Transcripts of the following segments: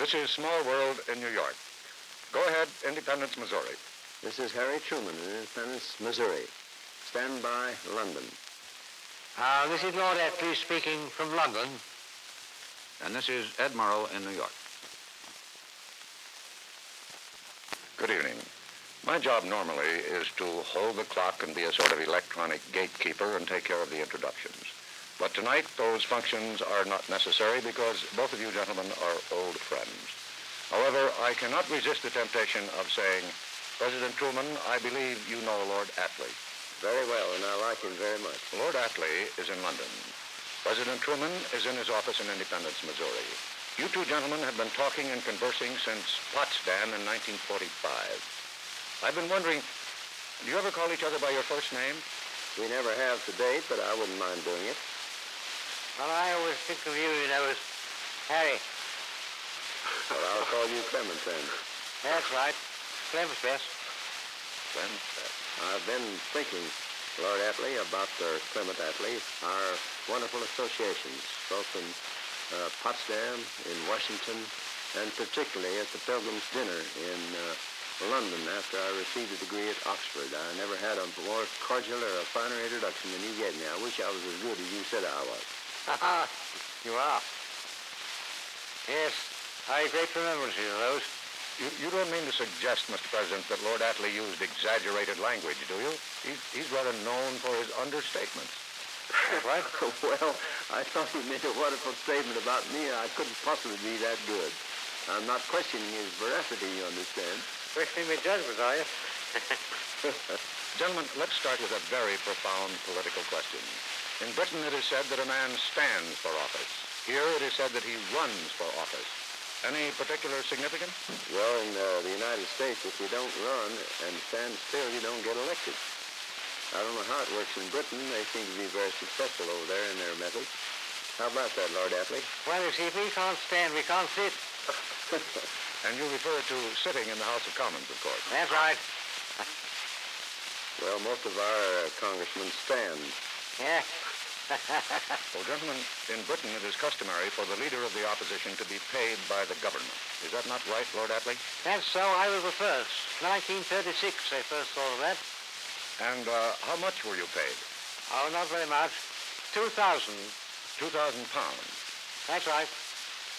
This is Small World in New York. Go ahead, Independence, Missouri. This is Harry Truman in Independence, Missouri. Stand by, London. This is Lord Atlee speaking from London. And this is Ed Murrow in New York. Good evening. My job normally is to hold the clock and be a sort of electronic gatekeeper and take care of the introductions. But tonight, those functions are not necessary because both of you gentlemen are old friends. However, I cannot resist the temptation of saying, President Truman, I believe you know Lord Atlee. Very well, and I like him very much. Lord Atlee is in London. President Truman is in his office in Independence, Missouri. You two gentlemen have been talking and conversing since Potsdam in 1945. I've been wondering, do you ever call each other by your first name? We never have to date, but I wouldn't mind doing it. Well, I always think of you, as Harry. Well, I'll call you Clement then. That's right. Clement's best. Clement. I've been thinking, Lord Atlee, about Clement Atlee, our wonderful associations, both in Potsdam, in Washington, and particularly at the Pilgrim's Dinner in London after I received a degree at Oxford. I never had a more cordial or a finer introduction than you gave me. I wish I was as good as you said I was. You are. Yes, I have great remembrances of those. You don't mean to suggest, Mr. President, that Lord Atlee used exaggerated language, do you? He's rather known for his understatements. That's right. Well, I thought he made a wonderful statement about me. I couldn't possibly be that good. I'm not questioning his veracity, you understand. Questioning my judgment, are you? Gentlemen, let's start with a very profound political question. In Britain, it is said that a man stands for office. Here, it is said that he runs for office. Any particular significance? Well, in the United States, if you don't run and stand still, you don't get elected. I don't know how it works in Britain. They seem to be very successful over there in their methods. How about that, Lord Atlee? Well, you see, if we can't stand, we can't sit. And you refer to sitting in the House of Commons, of course. That's right. Well, most of our congressmen stand. Yeah. Well, gentlemen, in Britain it is customary for the leader of the opposition to be paid by the government. Is that not right, Lord Atlee? That's so. I was the first. 1936, I first thought of that. And how much were you paid? Oh, not very much. 2,000. 2,000 pounds. That's right.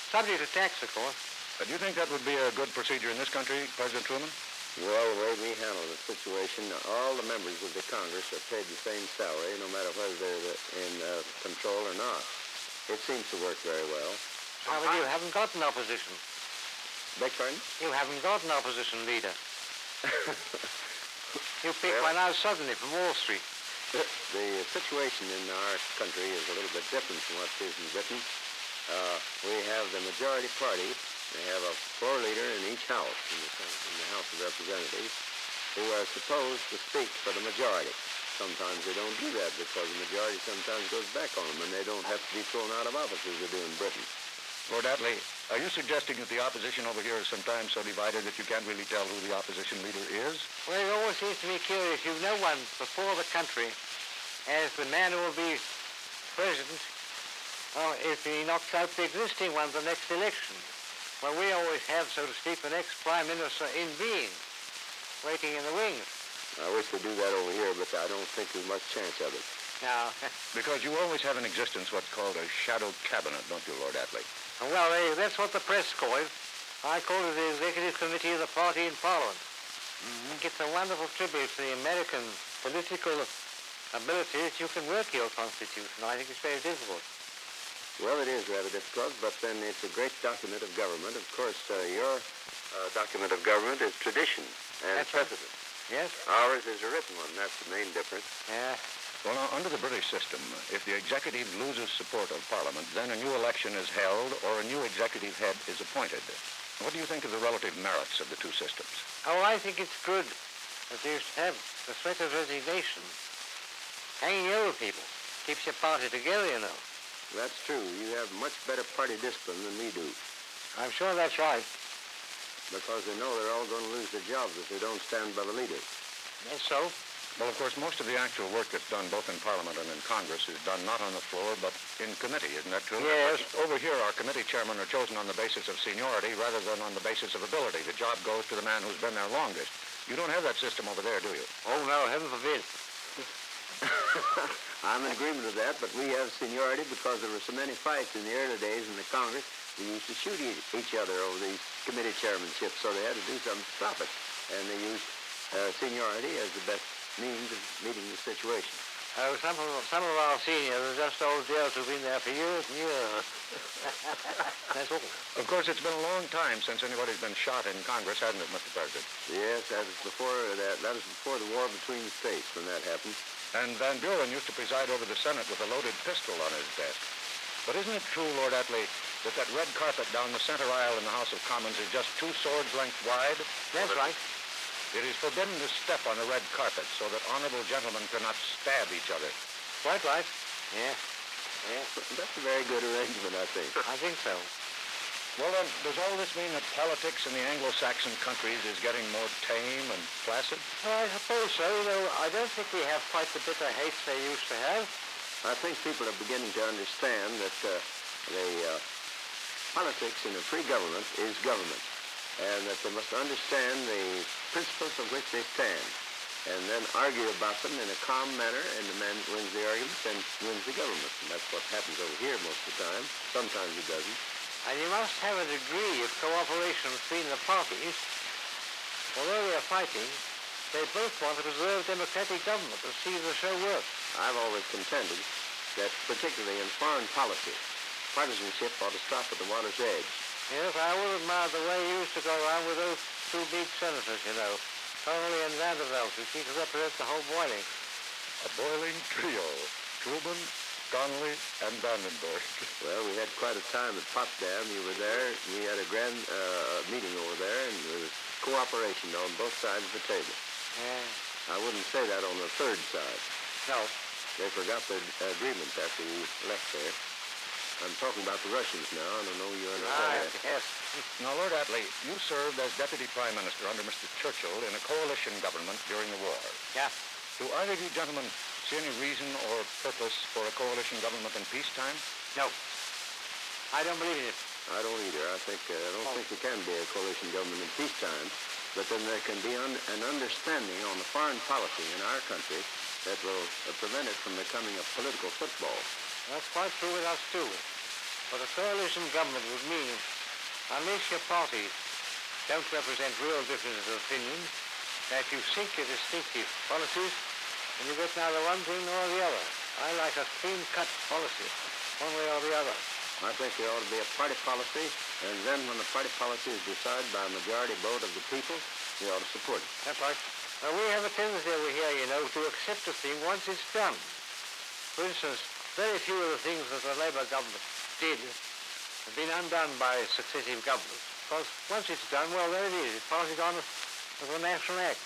Subject to tax, of course. Do you think that would be a good procedure in this country, President Truman? Well, the way we handle the situation, all the members of the Congress are paid the same salary, no matter whether they're in control or not. It seems to work very well. Oh, but you haven't got an opposition. Beg pardon? You haven't got an opposition leader. You pick one out suddenly from Wall Street. The situation in our country is a little bit different from what it is in Britain. We have the majority party. They have a floor leader in each house, in the House of Representatives, who are supposed to speak for the majority. Sometimes they don't do that because the majority sometimes goes back on them, and they don't have to be thrown out of office as they do in Britain. Lord Atlee, are you suggesting that the opposition over here is sometimes so divided that you can't really tell who the opposition leader is? Well, it always seems to me curious. You know one before the country as the man who will be president, if he knocks out the existing one the next election. Well, we always have, so to speak, the next prime minister in being, waiting in the wings. I wish to do that over here, but I don't think there's much chance of it. No. Because you always have in existence what's called a shadow cabinet, don't you, Lord Atlee? Well, that's what the press call it. I call it the executive committee of the party in Parliament. Mm-hmm. It's a wonderful tribute to the American political ability that you can work your constitution. I think it's very difficult. Well, it is rather difficult, but then it's a great document of government. Of course, your document of government is tradition and precedent. Right. Yes. Ours is a written one. That's the main difference. Yeah. Well, now, under the British system, if the executive loses support of Parliament, then a new election is held or a new executive head is appointed. What do you think of the relative merits of the two systems? Oh, I think it's good that they used to have the threat of resignation hanging over people. Keeps your party together, you know. That's true. You have much better party discipline than we do. I'm sure that's right. Because they know they're all going to lose their jobs if they don't stand by the leader. That's so. Well, of course, most of the actual work that's done both in Parliament and in Congress is done not on the floor, but in committee. Isn't that true? Yes. Over here, our committee chairmen are chosen on the basis of seniority rather than on the basis of ability. The job goes to the man who's been there longest. You don't have that system over there, do you? Oh, no, heaven forbid. I'm in agreement with that, but we have seniority because there were so many fights in the early days in the Congress. We used to shoot each other over these committee chairmanships, so they had to do something to stop it. And they used seniority as the best means of meeting the situation. Oh, some of our seniors are just old dears who've been there for years and years. That's all. Of course, it's been a long time since anybody's been shot in Congress, hasn't it, Mr. President? Yes, that was before the war between the states when that happened. And Van Buren used to preside over the Senate with a loaded pistol on his desk. But isn't it true, Lord Atlee, that red carpet down the center aisle in the House of Commons is just 2 swords' length wide? That's right. It is forbidden to step on the red carpet so that honorable gentlemen cannot stab each other. Quite right. Yeah. Yeah. That's a very good arrangement, I think. I think so. Well, then, does all this mean that politics in the Anglo-Saxon countries is getting more tame and placid? Well, I suppose so, though I don't think we have quite the bitter hates they used to have. I think people are beginning to understand that the politics in a free government is government, and that they must understand the principles of which they stand, and then argue about them in a calm manner, and the man wins the argument and wins the government. And that's what happens over here most of the time. Sometimes it doesn't. And you must have a degree of cooperation between the parties. Although they are fighting, they both want to preserve democratic government and see the show work. I've always contended that, particularly in foreign policy, partisanship ought to stop at the water's edge. Yes, I would admire the way you used to go around with those 2 big senators, you know, Connolly and Vanderbilt, who seem to represent the whole boiling. A boiling trio. Truman, Connolly, and Vandenberg. Well, we had quite a time at Potsdam. You were there. We had a grand meeting over there, and there was cooperation on both sides of the table. Yeah. I wouldn't say that on the third side. No. They forgot their agreement after we left there. I'm talking about the Russians now. I don't know you understand that. Yes. Now, Lord Atlee, you served as Deputy Prime Minister under Mr. Churchill in a coalition government during the war. Yeah. Do either of you gentlemen see any reason or purpose for a coalition government in peacetime? No. I don't believe in it. I don't either. I don't think there can be a coalition government in peacetime, but then there can be an understanding on the foreign policy in our country that will prevent it from becoming a political football. That's quite true with us, too. But a coalition government would mean, unless your parties don't represent real differences of opinion, that you sink your distinctive policies and you get neither one thing nor the other. I like a clean-cut policy, one way or the other. I think there ought to be a party policy, and then when the party policy is decided by a majority vote of the people, we ought to support it. That's right. Now, we have a tendency over here, you know, to accept a thing once it's done. For instance, very few of the things that the Labour government did have been undone by successive governments, because once it's done, well, there it is. It passes on as a national act.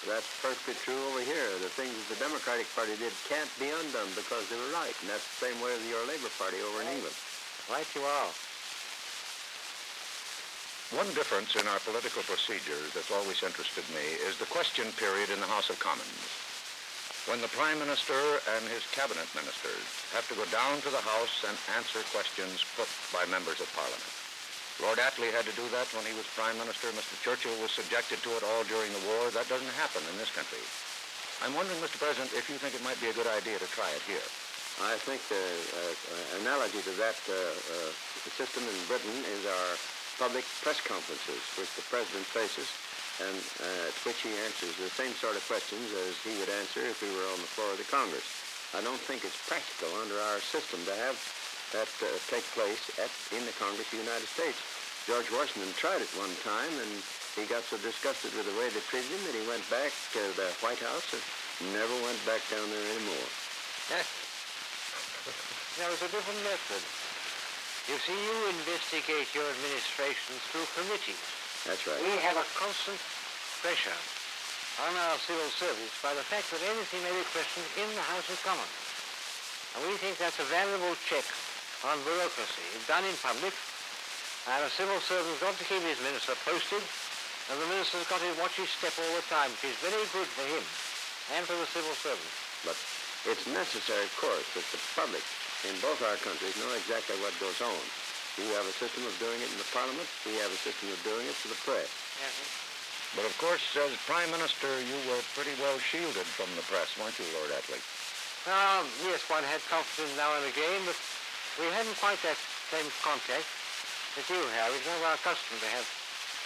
That's perfectly true over here. The things that the Democratic Party did can't be undone because they were right, and that's the same way with your Labour Party over in England. Right you are. One difference in our political procedures that's always interested me is the question period in the House of Commons. When the Prime Minister and his cabinet ministers have to go down to the House and answer questions put by members of Parliament. Lord Atlee had to do that when he was Prime Minister. Mr. Churchill was subjected to it all during the war. That doesn't happen in this country. I'm wondering, Mr. President, if you think it might be a good idea to try it here. I think the analogy to that system in Britain is our public press conferences, which the President faces, and at which he answers the same sort of questions as he would answer if he were on the floor of the Congress. I don't think it's practical under our system to have that take place in the Congress of the United States. George Washington tried it one time, and he got so disgusted with the way they treated him that he went back to the White House and never went back down there anymore. There was a different method. You see, you investigate your administration through committees. That's right. We have a constant pressure on our civil service by the fact that anything may be questioned in the House of Commons. And we think that's a valuable check on bureaucracy. It's done in public, and a civil servant's got to keep his minister posted, and the minister's got to watch his step all the time, which is very good for him. and for the civil servant. But it's necessary, of course, that the public in both our countries know exactly what goes on. You have a system of doing it in the Parliament. We have a system of doing it to the press. Yes, But of course, as Prime Minister, you were pretty well shielded from the press, weren't you, Lord Atlee? Yes, one had confidence now and again, but we hadn't quite that same contact that you have. It's not our custom to have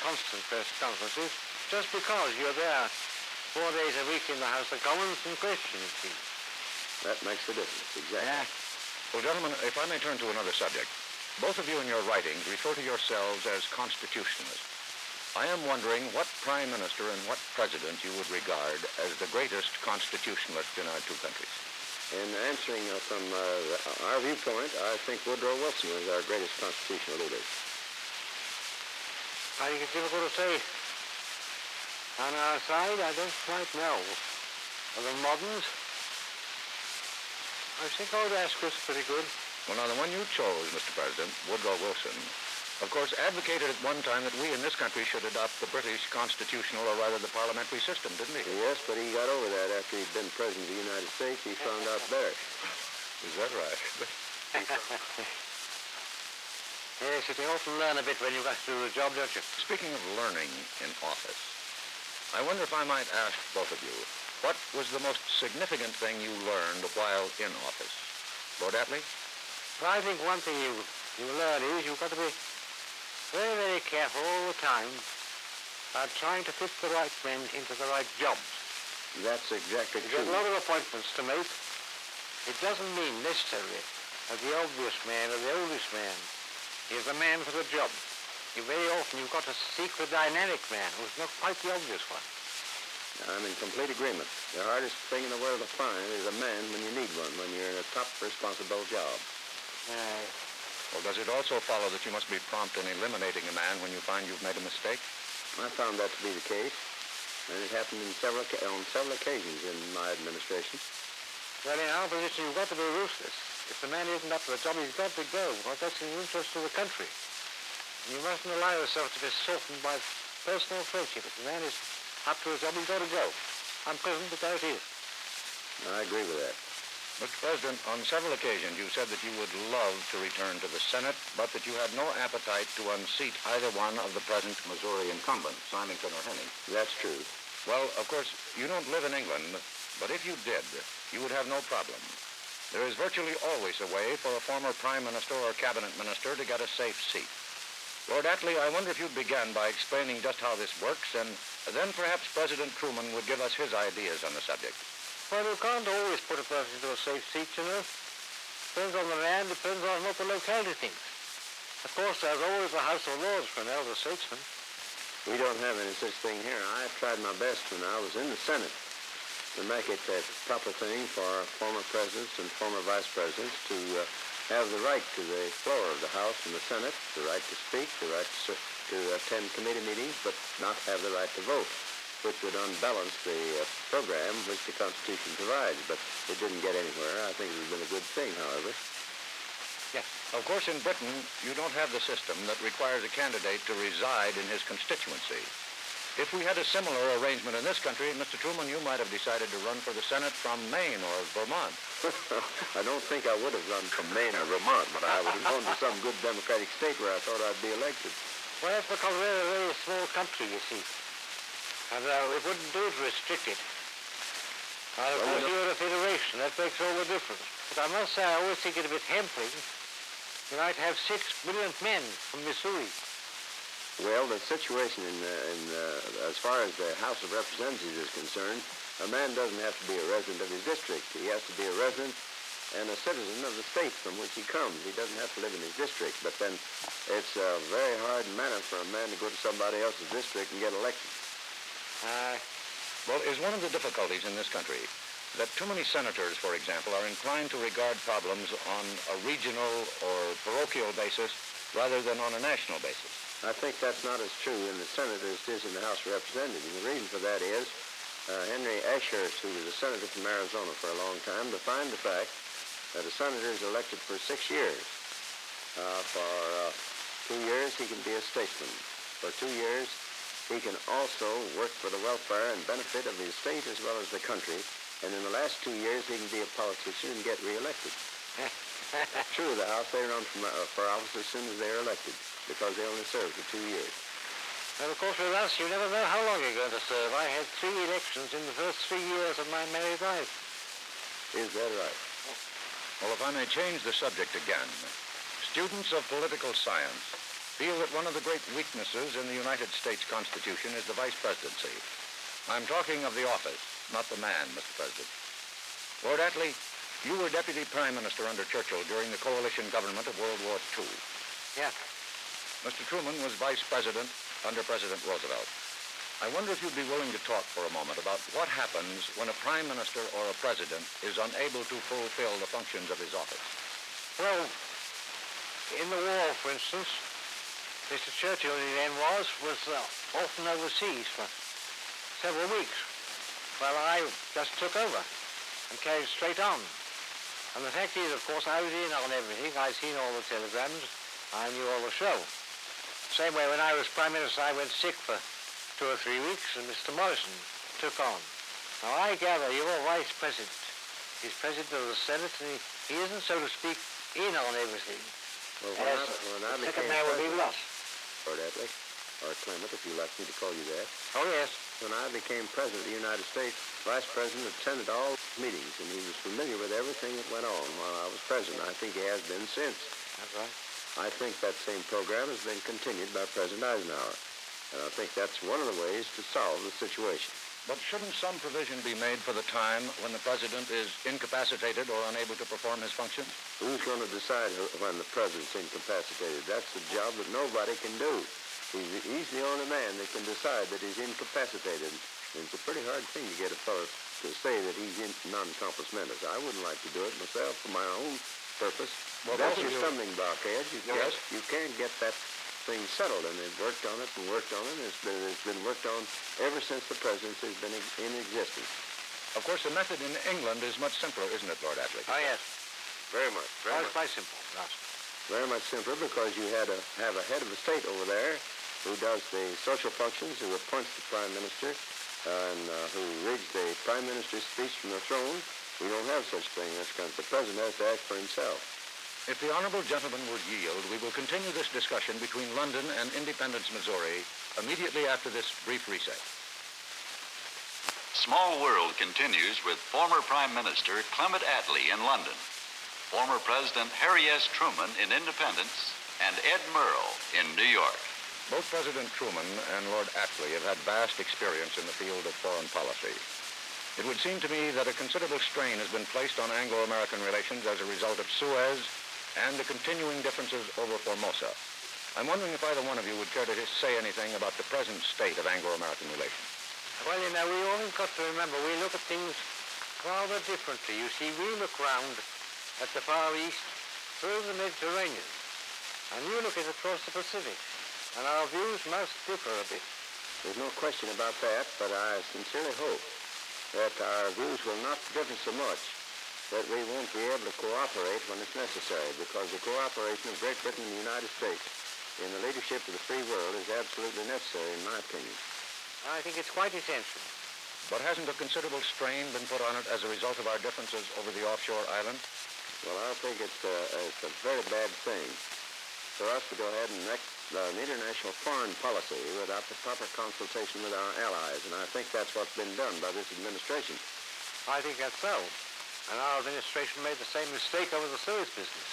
constant press conferences, just because you're there 4 days a week in the House of Commons and questions you. That makes the difference, exactly. Yeah. Well, gentlemen, if I may turn to another subject. Both of you in your writings refer to yourselves as constitutionalists. I am wondering what Prime Minister and what President you would regard as the greatest constitutionalist in our two countries. In answering from our viewpoint, I think Woodrow Wilson was our greatest constitutional leader. I think it's difficult to say. On our side, I don't quite know. Of the moderns, I think old Asquith's pretty good. Well, now, the one you chose, Mr. President, Woodrow Wilson, of course, advocated at one time that we in this country should adopt the British constitutional, or rather the parliamentary system, didn't he? Yes, but he got over that after he'd been President of the United States. He found out better. Is that right? Yes, you often learn a bit when you got to do the job, don't you? Speaking of learning in office, I wonder if I might ask both of you, what was the most significant thing you learned while in office? Lord Atlee? Well, I think one thing you learn is you've got to be very, very careful all the time about trying to fit the right men into the right jobs. That's exactly You've true. got a lot of appointments to make. It doesn't mean necessarily that the obvious man or the oldest man is the man for the job. Very often you've got to seek the dynamic man who's not quite the obvious one. I'm in complete agreement. The hardest thing in the world to find is a man when you need one, when you're in a top responsible job. Well, does it also follow that you must be prompt in eliminating a man when you find you've made a mistake? I found that to be the case, and it happened on several occasions in my administration. Well, in our position, you've got to be ruthless. If the man isn't up to the job, he's got to go. Well, that's in the interest of the country. And you mustn't allow yourself to be softened by personal friendship. If the man is up to his job, he's got to go. Unpleasant, but there it is. I agree with that. Mr. President, on several occasions you said that you would love to return to the Senate, but that you had no appetite to unseat either one of the present Missouri incumbents, Symington or Henning. That's true. Well, of course, you don't live in England, but if you did, you would have no problem. There is virtually always a way for a former prime minister or cabinet minister to get a safe seat. Lord Atlee, I wonder if you'd begin by explaining just how this works, and then perhaps President Truman would give us his ideas on the subject. Well, you can't always put a person into a safe seat, you know. Depends on the man, depends on what the locality thinks. Of course, there's always the House of Lords for an elder statesman. We don't have any such thing here. I tried my best when I was in the Senate to make it a proper thing for former presidents and former vice presidents to have the right to the floor of the House and the Senate, the right to speak, the right to attend committee meetings, but not have the right to vote, which would unbalance the program which the Constitution provides. But it didn't get anywhere. I think it has been a good thing, however. Yes. Of course, in Britain, you don't have the system that requires a candidate to reside in his constituency. If we had a similar arrangement in this country, Mr. Truman, you might have decided to run for the Senate from Maine or Vermont. I don't think I would have run from Maine or Vermont, but I would have gone to some good Democratic state where I thought I'd be elected. Well, that's because we're a very small country, you see. And it wouldn't do to restrict it. Of course, you're a federation. That makes all the difference. But I must say, I always think it a bit hampering. You might have 6 brilliant men from Missouri. Well, the situation as far as the House of Representatives is concerned, a man doesn't have to be a resident of his district. He has to be a resident and a citizen of the state from which he comes. He doesn't have to live in his district. But then it's a very hard matter for a man to go to somebody else's district and get elected. Well, is one of the difficulties in this country that too many senators, for example, are inclined to regard problems on a regional or parochial basis rather than on a national basis? I think that's not as true in the Senate as it is in the House of Representatives. And the reason for that is Henry Ashurst, who was a senator from Arizona for a long time, defined the fact that a senator is elected for 6 years. For 2 years, he can be a statesman. For 2 years, he can also work for the welfare and benefit of his state as well as the country. And in the last 2 years, he can be a politician and get reelected. True, the House, they run for office as soon as they're elected because they only serve for 2 years. Well, of course, with us, you never know how long you're going to serve. I had 3 elections in the first 3 years of my married life. Is that right? Well, if I may change the subject again, students of political science feel that one of the great weaknesses in the United States Constitution is the vice presidency. I'm talking of the office, not the man, Mr. President. Lord Atlee, you were Deputy Prime Minister under Churchill during the coalition government of World War II. Yeah. Mr. Truman was Vice President under President Roosevelt. I wonder if you'd be willing to talk for a moment about what happens when a Prime Minister or a President is unable to fulfill the functions of his office. Well, in the war, for instance, Mr. Churchill, he then was often overseas for several weeks. Well, I just took over and carried straight on. And the fact is, of course, I was in on everything. I'd seen all the telegrams. I knew all the show. Same way when I was Prime Minister, I went sick for 2 or 3 weeks, and Mr. Morrison took on. Now, I gather you're Vice President. He's President of the Senate, and he isn't, so to speak, in on everything. Well, when I the became second man will be with us. Lord Atlee, or Clement, if you like me to call you that. Oh, yes. When I became President of the United States, Vice President attended all meetings, and he was familiar with everything that went on while I was President. I think he has been since. That's right. I think that same program has been continued by President Eisenhower. And I think that's one of the ways to solve the situation. But shouldn't some provision be made for the time when the President is incapacitated or unable to perform his functions? Who's going to decide when the President's incapacitated? That's the job that nobody can do. He's the only man that can decide that he's incapacitated. And it's a pretty hard thing to get a fellow to say that he's non-compos mentis. I wouldn't like to do it myself for my own purpose. Well, that's your stumbling block, Ed. You can't get that thing settled, and they've worked on it and worked on it. It's been worked on ever since the presidency has been in existence. Of course, the method in England is much simpler, isn't it, Lord Atlee? Oh, yes. Very much. It's quite simple. Yes. Very much simpler because you had to have a head of the state over there who does the social functions, who appoints the prime minister, and who reads the prime minister's speech from the throne. We don't have such thing. That's because the president has to act for himself. If the honorable gentleman would yield, we will continue this discussion between London and Independence, Missouri, immediately after this brief recess. Small World continues with former Prime Minister Clement Atlee in London, former President Harry S. Truman in Independence, and Ed Murrow in New York. Both President Truman and Lord Atlee have had vast experience in the field of foreign policy. It would seem to me that a considerable strain has been placed on Anglo-American relations as a result of Suez and the continuing differences over Formosa. I'm wondering if either one of you would care to say anything about the present state of Anglo-American relations. Well, you know, we always got to remember we look at things rather differently. You see, we look round at the Far East through the Mediterranean, and you look at it across the Pacific, and our views must differ a bit. There's no question about that, but I sincerely hope that our views will not differ so much that we won't be able to cooperate when it's necessary, because the cooperation of Great Britain and the United States in the leadership of the free world is absolutely necessary, in my opinion. I think it's quite essential. But hasn't a considerable strain been put on it as a result of our differences over the offshore island? Well, I think it's a very bad thing for us to go ahead and enact an international foreign policy without the proper consultation with our allies, and I think that's what's been done by this administration. I think that's so. And our administration made the same mistake over the Suez business.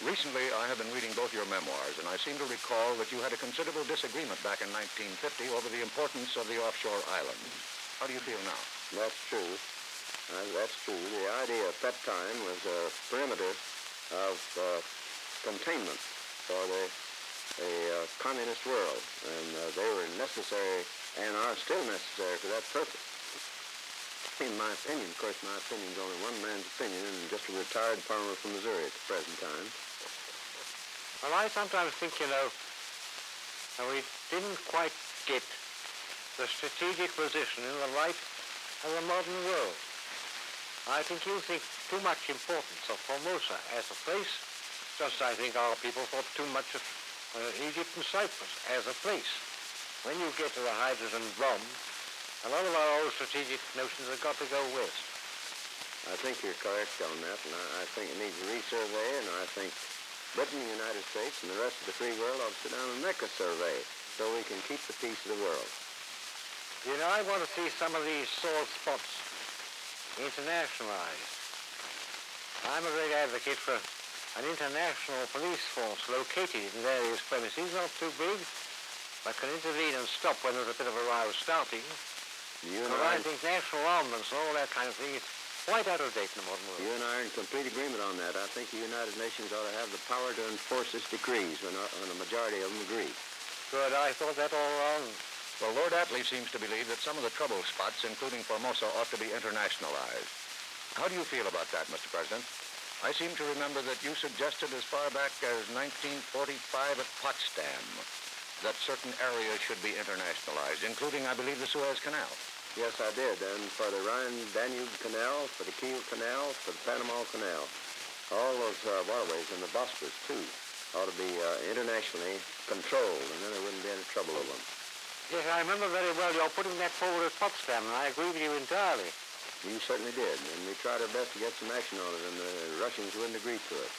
Recently, I have been reading both your memoirs, and I seem to recall that you had a considerable disagreement back in 1950 over the importance of the offshore islands. How do you feel now? That's true. That's true. The idea at that time was a perimeter of containment for the communist world, and they were necessary and are still necessary for that purpose. In my opinion, of course, my opinion is only one man's opinion, and just a retired farmer from Missouri at the present time. Well, I sometimes think, you know, that we didn't quite get the strategic position in the light of the modern world. I think you think too much importance of Formosa as a place, just I think our people thought too much of Egypt and Cyprus as a place. when you get to the hydrogen bomb, a lot of our old strategic notions have got to go west. I think you're correct on that, and I think it needs a resurvey, and I think Britain, the United States, and the rest of the free world ought to sit down and make a survey so we can keep the peace of the world. You know, I want to see some of these sore spots internationalized. I'm a great advocate for an international police force located in various premises, not too big, but can intervene and stop when there's a bit of a row starting. I think national armaments and all that kind of thing is quite out of date in the modern world. You and I are in complete agreement on that. I think the United Nations ought to have the power to enforce its decrees when a majority of them agree. Good, I thought that all wrong. Well, Lord Atlee seems to believe that some of the trouble spots, including Formosa, ought to be internationalized. How do you feel about that, Mr. President? I seem to remember that you suggested as far back as 1945 at Potsdam that certain areas should be internationalized, including, I believe, the Suez Canal. Yes, I did. And for the Rhine-Danube Canal, for the Kiel Canal, for the Panama Canal, all those waterways, and the Bosphorus, too, ought to be internationally controlled, and then there wouldn't be any trouble over them. Yes, I remember very well you're putting that forward at Potsdam, and I agree with you entirely. You certainly did, and we tried our best to get some action on it, and the Russians wouldn't agree to it.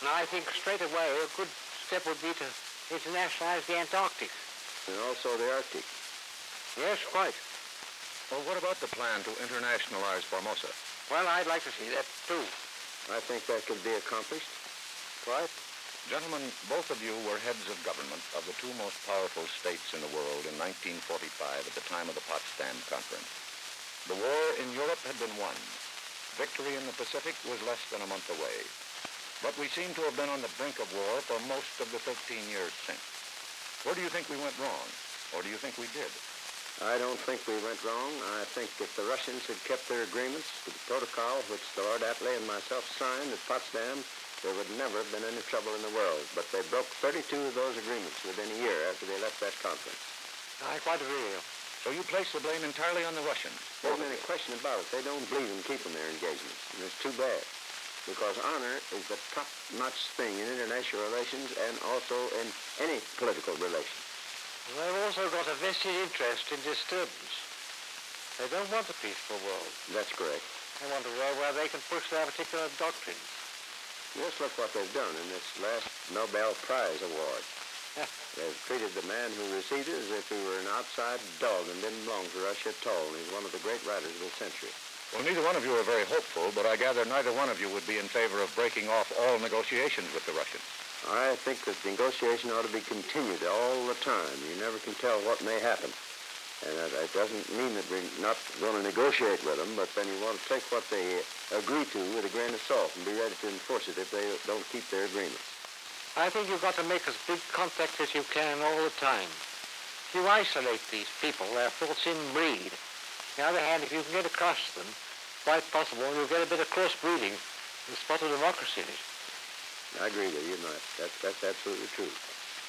And I think straight away a good step would be to internationalize the Antarctic. And also the Arctic. Yes, quite. Well, what about the plan to internationalize Formosa? Well, I'd like to see that, too. I think that could be accomplished. Quite. Gentlemen, both of you were heads of government of the two most powerful states in the world in 1945 at the time of the Potsdam Conference. The war in Europe had been won. Victory in the Pacific was less than a month away. But we seem to have been on the brink of war for most of the 13 years since. Where do you think we went wrong? Or do you think we did? I don't think we went wrong. I think if the Russians had kept their agreements to the protocol which the Lord Atlee and myself signed at Potsdam, there would never have been any trouble in the world. But they broke 32 of those agreements within a year after they left that conference. I quite agree with you. So you place the blame entirely on the Russians? There's any question about it. They don't believe in keeping their engagements, and it's too bad. Because honor is the top-notch thing in international relations and also in any political relations. They've also got a vested interest in disturbance. They don't want a peaceful world. That's correct. They want a world where they can push their particular doctrines. Just look what they've done in this last Nobel Prize award. They've treated the man who received it as if he were an outside dog and didn't belong to Russia at all. He's one of the great writers of the century. Well, neither one of you are very hopeful, but I gather neither one of you would be in favor of breaking off all negotiations with the Russians. I think that negotiation ought to be continued all the time. You never can tell what may happen. And that doesn't mean that we're not going to negotiate with them, but then you want to take what they agree to with a grain of salt and be ready to enforce it if they don't keep their agreements. I think you've got to make as big contact as you can all the time. You isolate these people, their thoughts inbreed. On the other hand, if you can get across them, quite possible, you'll get a bit of cross-breeding and spot of democracy in it. I agree with you, Matt. That's absolutely true.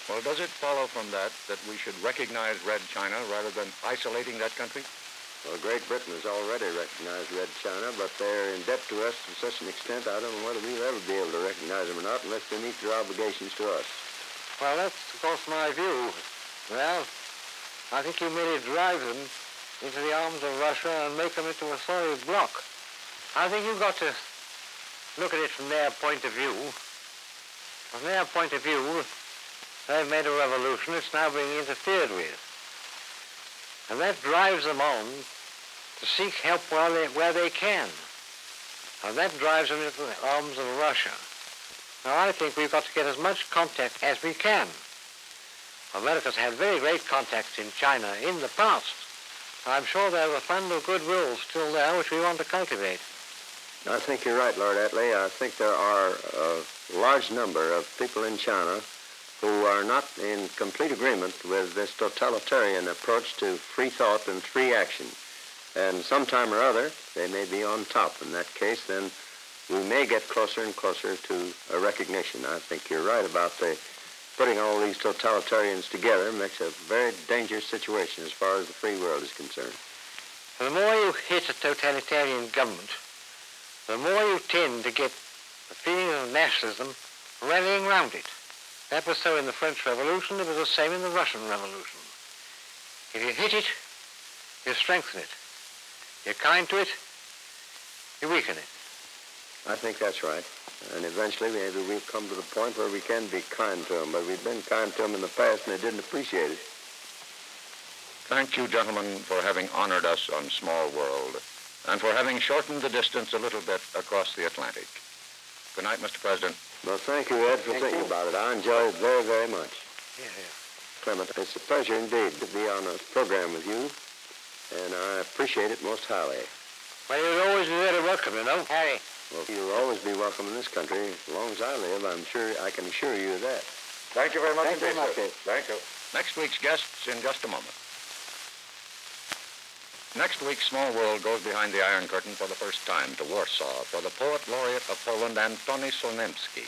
Well, does it follow from that we should recognize Red China rather than isolating that country? Well, Great Britain has already recognized Red China, but they're in debt to us to such an extent I don't know whether we'll ever be able to recognize them or not unless they meet their obligations to us. Well, that's, of course, my view. Well, I think you merely drive them into the arms of Russia and make them into a sorry bloc. I think you've got to look at it from their point of view. From their point of view, they've made a revolution. It's now being interfered with. And that drives them on to seek help where they can. And that drives them into the arms of Russia. Now, I think we've got to get as much contact as we can. America's had very great contacts in China in the past. I'm sure there's a fund of goodwill still there which we want to cultivate. I think you're right, Lord Atlee. I think there are a large number of people in China who are not in complete agreement with this totalitarian approach to free thought and free action. And sometime or other, they may be on top. In that case, then we may get closer and closer to a recognition. I think you're right about putting all these totalitarians together makes a very dangerous situation as far as the free world is concerned. The more you hit a totalitarian government, the more you tend to get the feeling of nationalism rallying round it. That was so in the French Revolution. It was the same in the Russian Revolution. If you hit it, you strengthen it. You're kind to it, you weaken it. I think that's right. And eventually maybe we'll come to the point where we can be kind to them. But we've been kind to them in the past and they didn't appreciate it. Thank you, gentlemen, for having honored us on Small World and for having shortened the distance a little bit across the Atlantic. Good night, Mr. President. Well, thank you, Ed, for thinking about it. I enjoyed it very, very much. Yeah. Clement, it's a pleasure indeed to be on a program with you, and I appreciate it most highly. Well, you'll always be very welcome, you know. Harry. Well, you'll always be welcome in this country. As long as I live, I can assure you of that. Thank you very much Thank you indeed, very much, sir. Ed. Thank you. Next week's guests in just a moment. Next week, Small World goes behind the Iron Curtain for the first time to Warsaw for the poet laureate of Poland, Antoni Słonimski,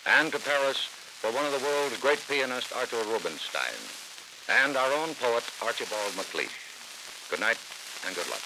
and to Paris for one of the world's great pianists, Arthur Rubinstein, and our own poet, Archibald MacLeish. Good night and good luck.